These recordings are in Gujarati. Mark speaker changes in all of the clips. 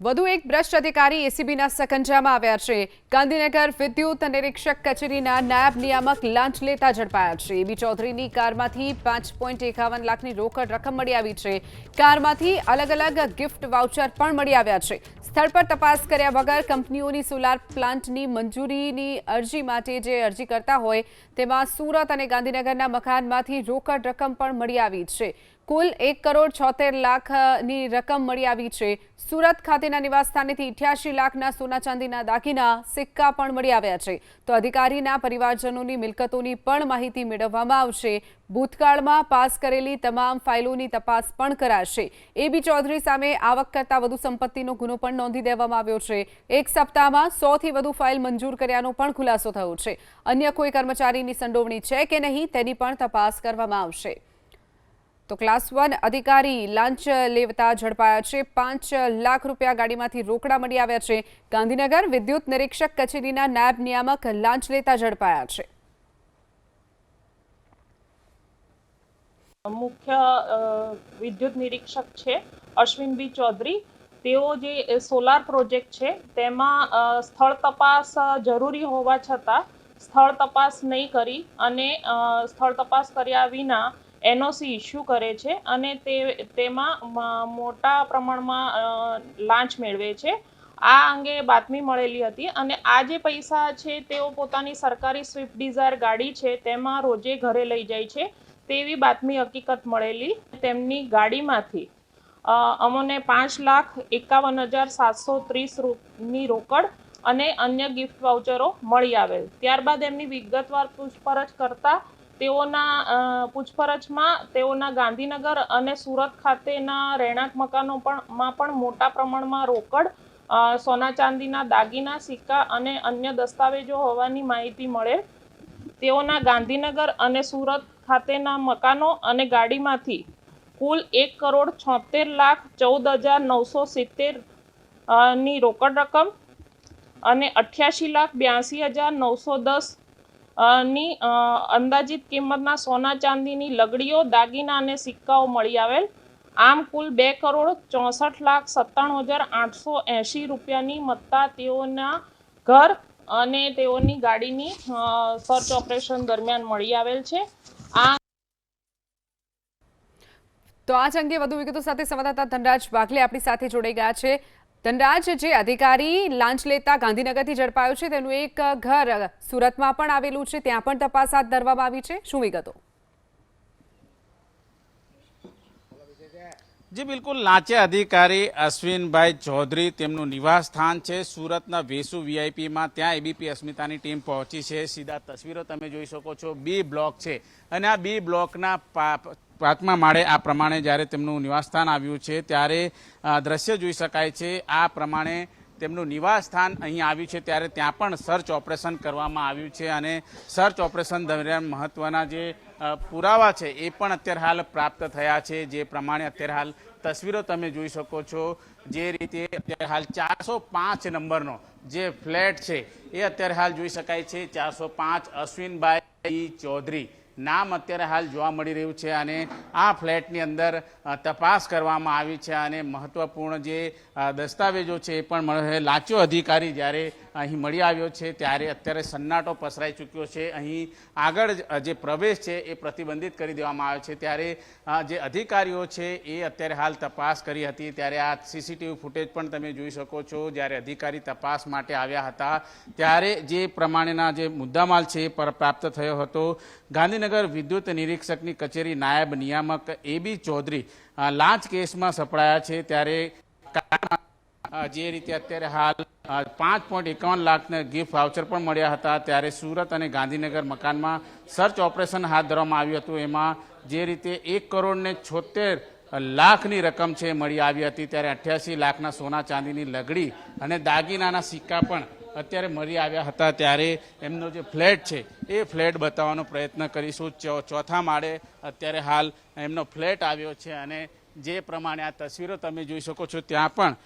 Speaker 1: વધુ એક ભ્રષ્ટ અધિકારી એસીબીના સકંજામાં આવ્યા છે। ગાંધીનગર વિદ્યુત નિરીક્ષક કચેરીના નાયબ નિયામક લાંચ લેતા ઝડપાયા છે। એબી ચૌધરીની કારમાંથી 5.51 લાખની રોકડ રકમ મળી આવી છે। કારમાંથી અલગ અલગ ગિફ્ટ વાઉચર પણ મળી આવ્યા છે। સ્થળ પર તપાસ કર્યા વગર કંપનીઓની સોલાર પ્લાન્ટની મંજૂરીની અરજી માટે જે અરજી કરતા હોય તેમાં સુરત અને ગાંધીનગરના મકાનમાંથી રોકડ રકમ પણ મળી આવી છે। કુલ 1.76 લાખની રકમ મળી આવી છે। સુરત ખાતેના નિવાસસ્થાનેથી 88 લાખના સોના ચાંદીના દાગીના સિક્કા પણ મળી આવ્યા છે। તો અધિકારીના પરિવારજનોની મિલકતોની પણ માહિતી મેળવવામાં આવશે। ભૂતકાળમાં પાસ કરેલી તમામ ફાઇલોની તપાસ પણ કરાશે। એબી ચૌધરી સામે આવક કરતાં વધુ સંપત્તિનો ગુનો પણ નોંધી દેવામાં આવ્યો છે। એક સપ્તાહમાં 100થી વધુ ફાઇલ મંજૂર કર્યાનો પણ ખુલાસો થયો છે। અન્ય કોઈ કર્મચારીની સંડોવણી છે કે નહીં તેની પણ તપાસ કરવામાં આવશે। તો ક્લાસ 1 અધિકારી લાંચ લેતા ઝડપાયા છે। 5 લાખ રૂપિયા ગાડીમાંથી રોકડા મળી આવ્યા છે। ગાંધીનગર વિદ્યુત નિરીક્ષક કચેરીના નાયબ નિયામક લાંચ લેતા ઝડપાયા છે।
Speaker 2: મુખ્ય વિદ્યુત નિરીક્ષક છે અશ્વિન બી ચૌધરી। તેઓ જે સોલાર પ્રોજેક્ટ છે તેમાં સ્થળ તપાસ જરૂરી હોવા છતાં સ્થળ તપાસ નહીં કરી અને સ્થળ તપાસ કર્યા વિના એનઓસી ઇસ્યુ કરે છે અને તેમાં મોટા પ્રમાણમાં લાંચ મેળવે છે। આ અંગે બાતમી મળેલી હતી અને આ જે પૈસા છે તેઓ પોતાની સરકારી સ્વિફ્ટ ડિઝાયર ગાડી છે તેમાં રોજે ઘરે લઈ જાય છે તેવી બાતમી હકીકત મળેલી। તેમની ગાડીમાંથી અમને 5,51,730ની રોકડ અને અન્ય ગિફ્ટ વાઉચરો મળી આવેલ। ત્યારબાદ એમની વિગતવાર પૂછપરછ કરતા પૂછપરછમાં તેઓના ગાંધીનગર અને સુરત ખાતેના રહેણાંક મકાનોમાં પણ મોટા પ્રમાણમાં રોકડ, સોના ચાંદીના દાગીના, સિક્કા અને અન્ય દસ્તાવેજો હોવાની માહિતી મળે। તેઓના ગાંધીનગર અને સુરત ખાતેના મકાનો અને ગાડીમાંથી કુલ 1,76,14,970ની રોકડ રકમ અને 88,82,910 ની અંદાજિત કિંમતના સોના ચાંદીની લગડીઓ, દાગીના અને સિક્કાઓ મળી આવેલ। આમ કુલ 2,64,97,880 રૂપિયાની મત્તા તેઓના ઘર અને તેઓની ગાડીની સર્ચ ઓપરેશન દરમિયાન મળી આવેલ છે।
Speaker 1: તો આ અંગે વધુ વિગતો સાથે સંવાદદાતા ધનરાજ બાગલે આપણી સાથે જોડાઈ ગયા છે। ધનરાજ, જે અધિકારી લાંચ લેતા ગાંધીનગરથી ઝડપાયો છે તેનું એક ઘર સુરતમાં પણ આવેલું છે, ત્યાં પણ તપાસ હાથ ધરવામાં આવી છે, શું વિગતો?
Speaker 3: જી બિલકુલ, લાંચે અધિકારી અશ્વિનભાઈ ચૌધરી તેમનું નિવાસ સ્થાન છે સુરતના વેસુ વીઆઈપીમાં। ત્યાં એબીપી અસ્મિતાની ટીમ પહોંચી છે। સીધા તસવીરો તમે જોઈ શકો છો। બી બ્લોક છે અને આ બી બ્લોકના 5મા માળે આ પ્રમાણે જ્યારે તેમનું નિવાસસ્થાન આવ્યું છે ત્યારે દ્રશ્ય જોઈ શકાય છે। આ પ્રમાણે તેમનું નિવાસ સ્થાન અહીં આવ્યું છે ત્યારે ત્યાં પણ સર્ચ ઓપરેશન કરવામાં આવ્યું છે અને સર્ચ ઓપરેશન દરમિયાન મહત્વના જે પુરાવા છે એ પણ અત્યારે હાલ પ્રાપ્ત થયા છે। જે પ્રમાણે અત્યારે હાલ તસવીરો તમે જોઈ શકો છો, જે રીતે અત્યારે હાલ 405 નંબરનો જે ફ્લેટ છે એ અત્યારે હાલ જોઈ શકાય છે। 405 અશ્વિનભાઈ ચૌધરી નામ અત્યારે હાલ જોવા મળી રહ્યું છે અને આ ફ્લેટની અંદર તપાસ કરવામાં આવી છે અને મહત્વપૂર્ણ જે દસ્તાવેજો છે એ પણ મળે છે। લાંચો અધિકારી જ્યારે અહીં મળી આવ્યો છે ત્યારે અત્યારે સન્નાટો પસરાઈ ચૂક્યો છે। અહીં આગળ જે પ્રવેશ છે એ પ્રતિબંધિત કરી દેવામાં આવ્યો છે। ત્યારે જે અધિકારીઓ છે એ અત્યારે હાલ તપાસ કરી હતી ત્યારે આ સીસીટીવી ફૂટેજ પણ તમે જોઈ શકો છો। જ્યારે અધિકારી તપાસ માટે આવ્યા હતા ત્યારે જે પ્રમાણેના જે મુદ્દામાલ છે એ પ્રાપ્ત થયો હતો। ગાંધીનગર વિદ્યુત નિરીક્ષકની કચેરી નાયબ નિયામક એબી ચૌધરી લાંચ કેસમાં સપડાયા છે ત્યારે જે રીતે અત્યારે હાલ 5.51 લાખના ગિફ્ટ વાઉચર પણ મળ્યા હતા। ત્યારે સુરત અને ગાંધીનગર મકાનમાં સર્ચ ઓપરેશન હાથ ધરવામાં આવ્યું હતું। એમાં જે રીતે 1,76 લાખની રકમ છે મળી આવી હતી ત્યારે 88 લાખના સોના ચાંદીની લગડી અને દાગીનાના સિક્કા પણ અત્યારે મળી આવ્યા હતા। ત્યારે એમનો જે ફ્લેટ છે એ ફ્લેટ બતાવવાનો પ્રયત્ન કરીશું। 4થા માળે અત્યારે હાલ એમનો ફ્લેટ આવ્યો છે અને જે પ્રમાણે આ તસવીરો તમે જોઈ શકો છો ત્યાં પણ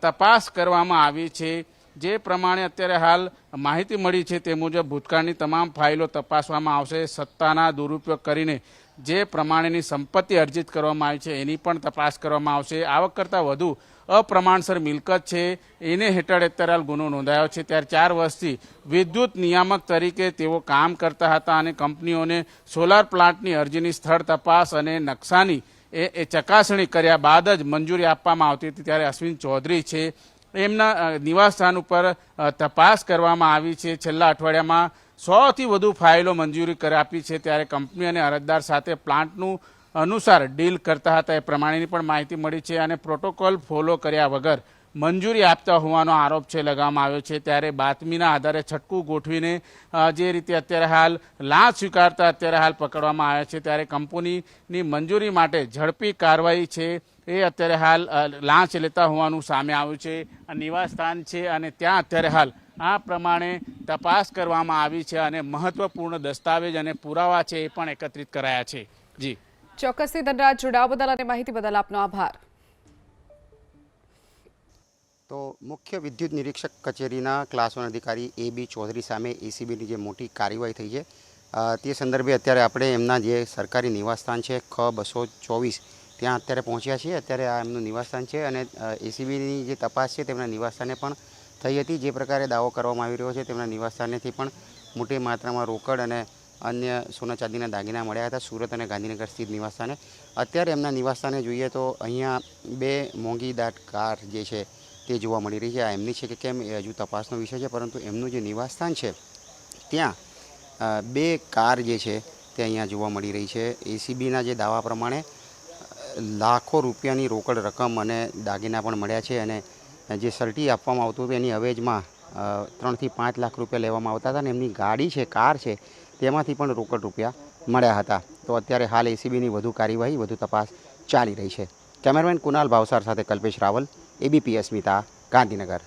Speaker 3: તપાસ કરવામાં આવી છે। જે પ્રમાણે અત્યારે હાલ માહિતી મળી છે તે મુજબ ભૂતકાળની તમામ ફાઇલો તપાસવામાં આવશે। સત્તાના દુરુપયોગ કરીને જે પ્રમાણેની સંપત્તિ અર્જિત કરવામાં આવી છે એની પણ તપાસ કરવામાં આવશે। આવક કરતાં વધુ અપ્રમાણસર મિલકત છે એને હેઠળ અત્યારે હાલ ગુનો નોંધાયો છે. ત્યારે 4 વર્ષથી વિદ્યુત નિયામક તરીકે તેઓ કામ કરતા હતા અને કંપનીઓને સોલાર પ્લાન્ટની અરજીની સ્થળ તપાસ અને નકશાની એ ચકાસણી કર્યા બાદ જ મંજૂરી આપવામાં આવતી હતી. ત્યારે અશ્વિન ચૌધરી છે એમના નિવાસસ્થાન ઉપર તપાસ કરવામાં આવી છે. છેલ્લા અઠવાડિયામાં 100થી વધુ ફાઇલો મંજૂરી આપી છે. ત્યારે કંપની અને અરજદાર સાથે પ્લાન્ટનું અનુસાર ડીલ કરતા હતા એ પ્રમાણેની પણ માહિતી મળી છે અને પ્રોટોકોલ ફોલો કર્યા વગર મંજૂરી આપતા હોવાનો આરોપ છે લગાવવામાં આવ્યો છે. ત્યારે બાતમીના આધારે છટકું ગોઠવીને જે રીતે અત્યારે હાલ લાંચ સ્વીકારતા અત્યારે હાલ પકડવામાં આવ્યા છે. ત્યારે કંપનીની મંજૂરી માટે ઝડપી કાર્યવાહી છે એ અત્યારે હાલ લાંચ લેતા હોવાનું સામે આવ્યું છે. આ નિવાસસ્થાન છે અને ત્યાં અત્યારે હાલ આ પ્રમાણે તપાસ કરવામાં આવી છે અને મહત્વપૂર્ણ દસ્તાવેજ અને પુરાવા છે એ પણ એકત્રિત કરાયા છે. જી
Speaker 1: ચોક્કસથી ધનરાજ, જોડાવા બદલ અને માહિતી બદલ આપનો આભાર.
Speaker 4: તો મુખ્ય વિદ્યુત નિરીક્ષક કચેરીના ક્લાસ 1 અધિકારી A.B. ચૌધરી સામે એસીબીની જે મોટી કાર્યવાહી થઈ છે તે સંદર્ભે અત્યારે આપણે એમના જે સરકારી નિવાસસ્થાન છે ખ 224 ત્યાં અત્યારે પહોંચ્યા છીએ. અત્યારે આ એમનું નિવાસસ્થાન છે અને એસીબીની જે તપાસ છે તેમના નિવાસસ્થાને પણ થઈ હતી. જે પ્રકારે દાવો કરવામાં આવી રહ્યો છે તેમના નિવાસસ્થાનેથી પણ મોટી માત્રામાં રોકડ અને અન્ય સોના ચાંદીના દાગીના મળ્યા હતા સુરત અને ગાંધીનગર સ્થિત નિવાસસ્થાને. અત્યારે એમના નિવાસસ્થાને જોઈએ તો અહીંયા 2 મોંઘીદાટ કાર જે છે તે જોવા મળી રહી છે. આ એમની છે કે કેમ એ હજુ તપાસનો વિષય છે, પરંતુ એમનું જે નિવાસસ્થાન છે ત્યાં 2 કાર જે છે તે અહીંયા જોવા મળી રહી છે. એસીબીના જે દાવા પ્રમાણે લાખો રૂપિયાની રોકડ રકમ અને દાગીના પણ મળ્યા છે અને જે સર્ટી આપવામાં આવતું હતું એની અવેજમાં 3 થી 5 લાખ રૂપિયા લેવામાં આવતા હતા અને એમની ગાડી છે, કાર છે, તેમાંથી પણ રોકડ રૂપિયા મળ્યા હતા. તો અત્યારે હાલ એસીબીની વધુ કાર્યવાહી, વધુ તપાસ ચાલી રહી છે. કેમેરામેન કુનાલ ભાવસાર સાથે કલ્પેશ રાવલ, ABP અસ્મિતા, ગાંધીનગર.